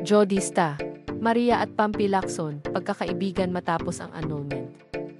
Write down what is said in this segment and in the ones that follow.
Jodista, Maria at Pampi Lacson, pagkakaibigan matapos ang annulment.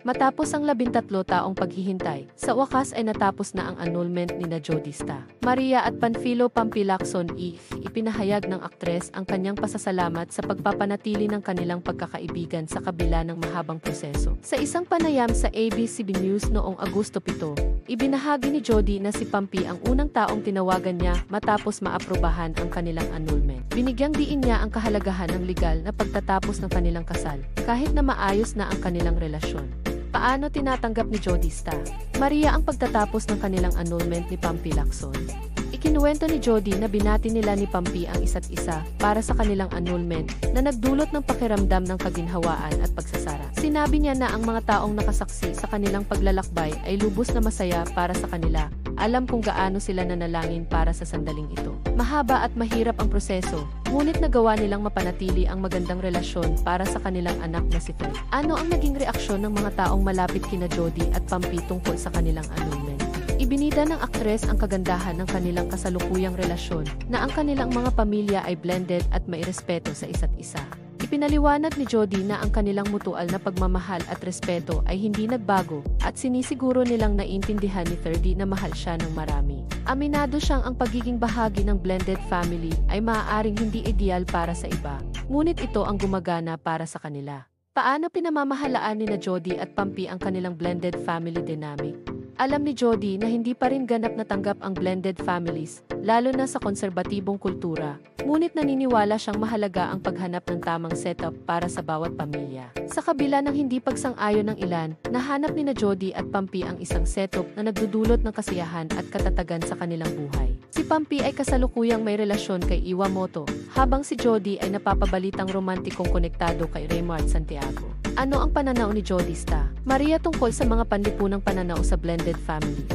Matapos ang 13 taong paghihintay, sa wakas ay natapos na ang annulment nina Jodista. Maria at Panfilo Pampi Lacson ipinahayag ng aktres ang kanyang pasasalamat sa pagpapanatili ng kanilang pagkakaibigan sa kabila ng mahabang proseso. Sa isang panayam sa ABS-CBN News noong Agosto 7, ibinahagi ni Jody na si Pampi ang unang taong tinawagan niya matapos maaprubahan ang kanilang annulment. Binigyang diin niya ang kahalagahan ng legal na pagtatapos ng kanilang kasal, kahit na maayos na ang kanilang relasyon. Paano tinatanggap ni Jodista Maria ang pagtatapos ng kanilang annulment ni Pampi Lacson? Ikinuwento ni Jody na binati nila ni Pampi ang isa't isa para sa kanilang annulment na nagdulot ng pakiramdam ng kaginhawaan at pagsasara. Sinabi niya na ang mga taong nakasaksi sa kanilang paglalakbay ay lubos na masaya para sa kanila. Alam kung gaano sila nanalangin para sa sandaling ito. Mahaba at mahirap ang proseso, ngunit nagawa nilang mapanatili ang magandang relasyon para sa kanilang anak na si Fred. Ano ang naging reaksyon ng mga taong malapit kina Jody at Pampi tungkol sa kanilang annulment? Ibinida ng aktres ang kagandahan ng kanilang kasalukuyang relasyon na ang kanilang mga pamilya ay blended at may respeto sa isa't isa. Ipinaliwanag ni Jody na ang kanilang mutual na pagmamahal at respeto ay hindi nagbago at sinisiguro nilang naiintindihan ni Ferdy na mahal siya ng marami. Aminado siyang ang pagiging bahagi ng blended family ay maaaring hindi ideal para sa iba, ngunit ito ang gumagana para sa kanila. Paano pinamamahalaan ni na Jody at Pampi ang kanilang blended family dynamic? Alam ni Jody na hindi pa rin ganap natanggap ang blended families, lalo na sa konserbatibong kultura. Ngunit naniniwala siyang mahalaga ang paghanap ng tamang setup para sa bawat pamilya. Sa kabila ng hindi pagsang-ayon ng ilan, nahanap ni na Jody at Pampi ang isang setup na nagdudulot ng kasiyahan at katatagan sa kanilang buhay. Si Pampi ay kasalukuyang may relasyon kay Iwamoto, habang si Jody ay napapabalitang romantikong konektado kay Raymart Santiago. Ano ang pananaw ni Jodista Maria tungkol sa mga panlipunang pananaw sa blended families?